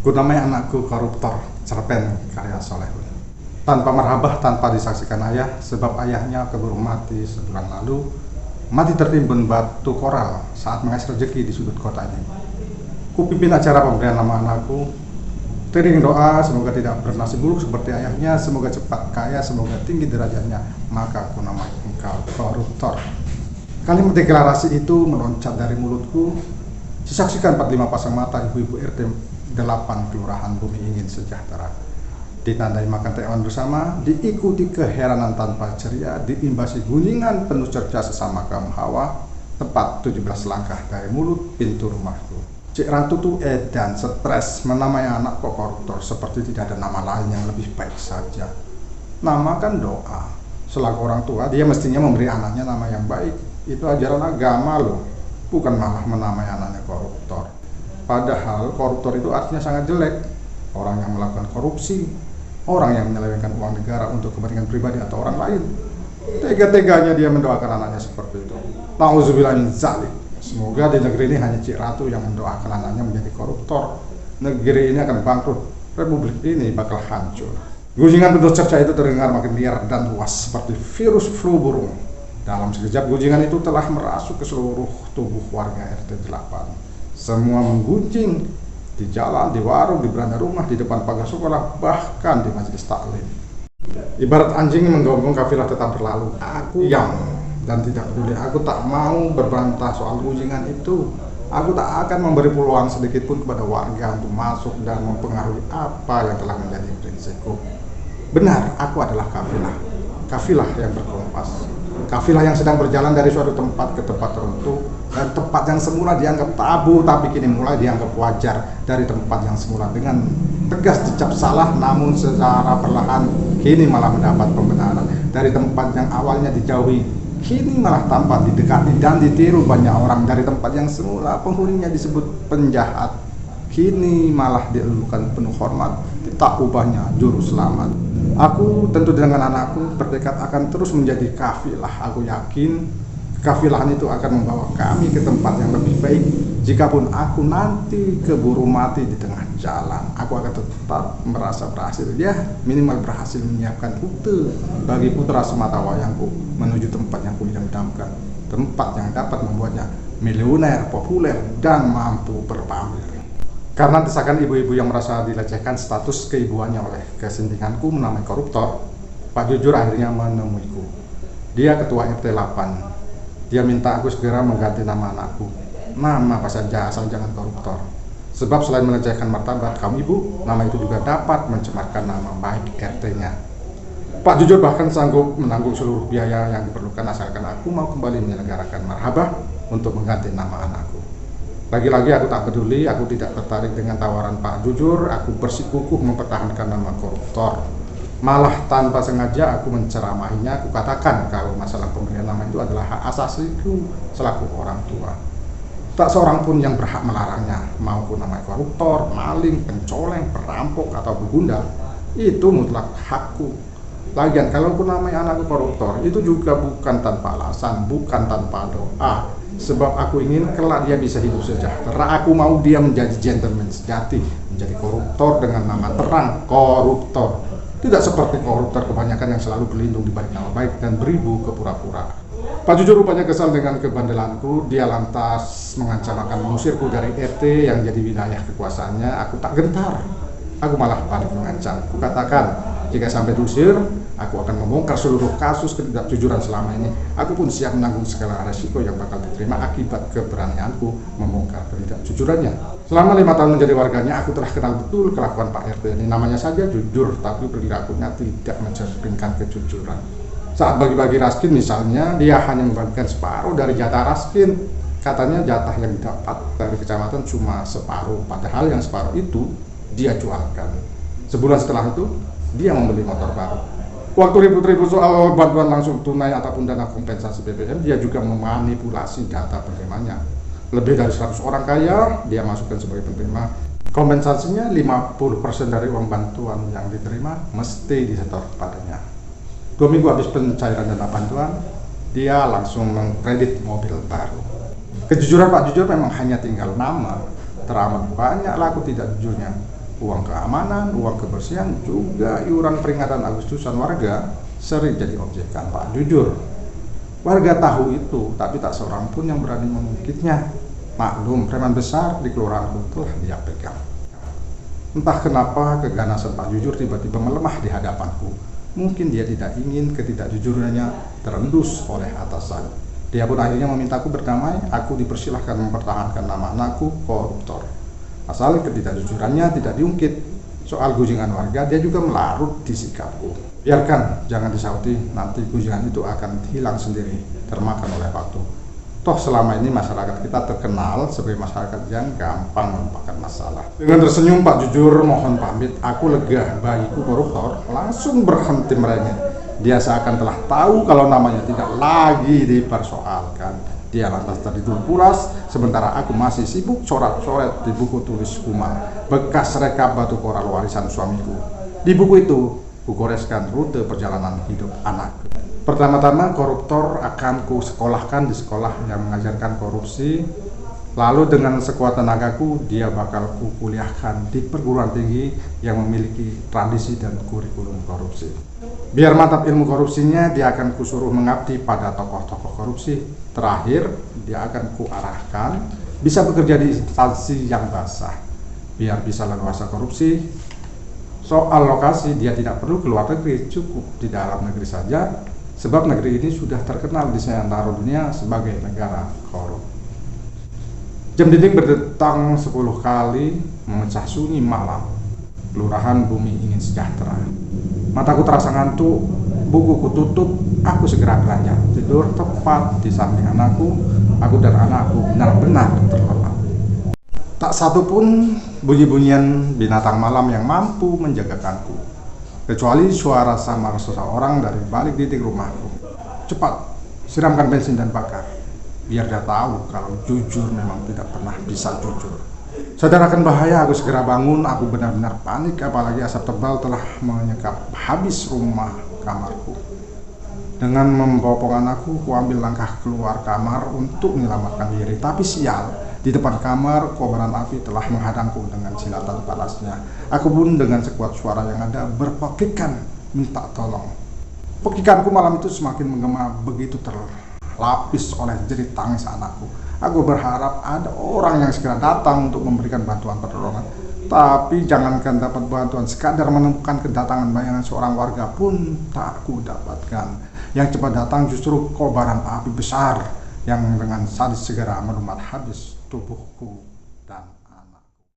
Ku namai anakku koruptor, cerpen karya Solehun. Tanpa merhabah, tanpa disaksikan ayah, sebab ayahnya keburu mati sebulan lalu. Mati tertimbun batu koral saat mengais rezeki di sudut kota ini. Ku pimpin acara pemberian nama anakku. Teriring doa, semoga tidak bernasib buruk seperti ayahnya, semoga cepat kaya, semoga tinggi derajatnya. Maka ku namai engkau koruptor. Kalimat deklarasi itu meloncat dari mulutku. Disaksikan 45 pasang mata ibu-ibu RT 8 Kelurahan Bumi Ingin Sejahtera. Ditandai makan tewan bersama, diikuti keheranan tanpa ceria, diimbasi gunjingan penuh cerca sesama kaum hawa, tepat 17 langkah dari mulut pintu rumahku. Cik Ratu tuh edan, stres, menamai anak kok koruptor, seperti tidak ada nama lain yang lebih baik saja. Nama kan doa. Selaku orang tua, dia mestinya memberi anaknya nama yang baik. Itu ajaran agama loh, bukan malah menamai anaknya koruptor. Padahal koruptor itu artinya sangat jelek. Orang yang melakukan korupsi, orang yang menyelewengkan uang negara untuk kepentingan pribadi atau orang lain. Tega-teganya dia mendoakan anaknya seperti itu. Nauzubillah min dzalik. Semoga di negeri ini hanya Cik Ratu yang mendoakan anaknya menjadi koruptor. Negeri ini akan bangkrut, republik ini bakal hancur. Gunjingan penuh cerca itu terdengar makin liar dan luas seperti virus flu burung. Dalam sekejap gunjingan itu telah merasuk ke seluruh tubuh warga RT 8. Semua menggunjing di jalan, di warung, di beranda rumah, di depan pagar sekolah, bahkan di majelis taklim. Ibarat anjing menggonggong, kafilah tetap berlalu. Aku diam dan tidak peduli. Aku tak mau berbantah soal gunjingan itu. Aku tak akan memberi peluang sedikit pun kepada warga untuk masuk dan mempengaruhi apa yang telah menjadi prinsipku. Benar, aku adalah kafilah. Kafilah yang berkompas. Kafilah yang sedang berjalan dari suatu tempat ke tempat tertentu, dan tempat yang semula dianggap tabu tapi kini mulai dianggap wajar. Dari tempat yang semula dengan tegas dicap salah namun secara perlahan kini malah mendapat pembenaran. Dari tempat yang awalnya dijauhi kini malah tampak didekati dan ditiru banyak orang. Dari tempat yang semula penghuninya disebut penjahat kini malah dielulukan penuh hormat, tak ubahnya juru selamat. Aku tentu dengan anakku bertekad akan terus menjadi kafilah. Aku yakin kafilahan itu akan membawa kami ke tempat yang lebih baik. Jikapun aku nanti keburu mati di tengah jalan, aku akan tetap merasa berhasil. Ya, minimal berhasil menyiapkan rute bagi putra semata wayangku menuju tempat yang kuidam-idamkan. Tempat yang dapat membuatnya miliuner, populer, dan mampu berpamer. Karena desakan ibu-ibu yang merasa dilecehkan status keibuannya oleh kesentinganku menamai koruptor, Pak Jujur akhirnya menemuiku. Dia ketua RT 8. Dia minta aku segera mengganti nama anakku. Nama apa saja asal jangan koruptor. Sebab selain melecehkan martabat kaum ibu, nama itu juga dapat mencemarkan nama baik RT-nya. Pak Jujur bahkan sanggup menanggung seluruh biaya yang diperlukan asalkan aku mau kembali menyelenggarakan marhabah untuk mengganti nama anakku. Lagi-lagi aku tak peduli, aku tidak tertarik dengan tawaran Pak Jujur. Aku bersikukuh mempertahankan nama koruptor. Malah tanpa sengaja aku menceramahinya. Aku katakan kalau masalah pemberian nama itu adalah hak asasiku selaku orang tua. Tak seorang pun yang berhak melarangnya. Mau ku namai koruptor, maling, pencoleng, perampok, atau begundal, itu mutlak hakku. Lagian kalau ku namai anakku koruptor, itu juga bukan tanpa alasan, bukan tanpa doa. Sebab aku ingin kelak dia bisa hidup sejahtera. Aku mau dia menjadi gentleman sejati, menjadi koruptor dengan nama terang, koruptor. Tidak seperti koruptor kebanyakan yang selalu berlindung di balik nama baik dan beribu ke pura-pura. Pak Jujur rupanya kesal dengan kebandelanku. Dia lantas mengancam akan mengusirku dari RT yang jadi wilayah kekuasaannya. Aku tak gentar. Aku malah balik mengancam. Aku katakan, jika sampai diusir, aku akan membongkar seluruh kasus ketidakjujuran selama ini. Aku pun siap menanggung segala resiko yang bakal diterima akibat keberanianku membongkar ketidakjujurannya. Selama 5 tahun menjadi warganya, aku telah kenal betul kelakuan Pak RT ini. Namanya saja jujur, tapi perilakunya tidak mencerminkan kejujuran. Saat bagi-bagi raskin misalnya, dia hanya membagikan separuh dari jatah raskin. Katanya jatah yang didapat dari kecamatan cuma separuh, padahal yang separuh itu dia jualkan. Sebulan setelah itu, dia membeli motor baru. Waktu ribut-ribut soal bantuan langsung tunai ataupun dana kompensasi BBM, dia juga memanipulasi data penerimanya. Lebih dari 100 orang kaya, dia masukkan sebagai penerima. Kompensasinya 50% dari uang bantuan yang diterima mesti disetor padanya. 2 minggu habis pencairan dana bantuan, dia langsung mengkredit mobil baru. Kejujuran Pak Jujur memang hanya tinggal nama. Teramat banyak laku tidak jujurnya. uang keamanan, uang kebersihan, juga iuran peringatan Agustusan warga sering jadi objekan Pak Jujur. Warga tahu itu, tapi tak seorang pun yang berani mengungkitnya. Maklum, preman besar di kelurahanku telah dia pegang. Entah kenapa keganasan Pak Jujur tiba-tiba melemah di hadapanku. Mungkin dia tidak ingin ketidakjujurannya terendus oleh atasan. Dia pun akhirnya memintaku berdamai. Aku dipersilahkan mempertahankan nama anakku, koruptor. Asal ketidakjujurannya tidak diungkit. Soal gunjingan warga, dia juga melarut di sikapku. Biarkan, jangan disauti, nanti gunjingan itu akan hilang sendiri, termakan oleh waktu. Toh selama ini masyarakat kita terkenal sebagai masyarakat yang gampang melupakan masalah. Dengan tersenyum Pak Jujur mohon pamit. Aku lega, bagiku koruptor langsung berhenti merengek. Dia seakan telah tahu kalau namanya tidak lagi dipersoalkan. Dia lantas tertidur pulas, sementara aku masih sibuk coret-coret di buku tulis Kumal, bekas rekap batu koral warisan suamiku. Di buku itu, kugoreskan rute perjalanan hidup anakku. Pertama-tama koruptor akan ku sekolahkan di sekolah yang mengajarkan korupsi. Lalu dengan sekuat tenagaku, dia bakal ku kuliahkan di perguruan tinggi yang memiliki tradisi dan kurikulum korupsi. Biar mantap ilmu korupsinya, dia akan kusuruh mengabdi pada tokoh-tokoh korupsi. Terakhir, dia akan kuarahkan bisa bekerja di instansi yang basah, biar bisa leluasa korupsi. Soal lokasi, dia tidak perlu keluar negeri, cukup di dalam negeri saja, sebab negeri ini sudah terkenal di seantero dunia sebagai negara korup. Jam dinding berdentang 10 kali, memecah sunyi malam. Kelurahan Bumi Ingin Sejahtera. Mataku terasa ngantuk, bukuku tutup, aku segera beranjak tidur tepat di samping anakku. Aku dan anakku benar-benar terlelap. Tak satu pun bunyi-bunyian binatang malam yang mampu menjagakanku, kecuali suara samar seseorang dari balik dinding rumahku. Cepat, siramkan bensin dan bakar, biar dia tahu kalau jujur memang tidak pernah bisa jujur. Sadar akan bahaya, aku segera bangun. Aku benar-benar panik, apalagi asap tebal telah menyekap habis rumah kamarku. Dengan membopong anakku, kuambil langkah keluar kamar untuk menyelamatkan diri. Tapi sial, di depan kamar kobaran api telah menghadangku dengan silatan panasnya. Aku pun dengan sekuat suara yang ada berpekikan minta tolong. Pekikanku malam itu semakin menggema, begitu terlapis oleh jerit tangis anakku. Aku berharap ada orang yang segera datang untuk memberikan bantuan pertolongan. Tapi jangankan dapat bantuan, sekadar menemukan kedatangan bayangan seorang warga pun tak aku dapatkan. Yang cepat datang justru kobaran api besar yang dengan sadis segera melumat habis tubuhku.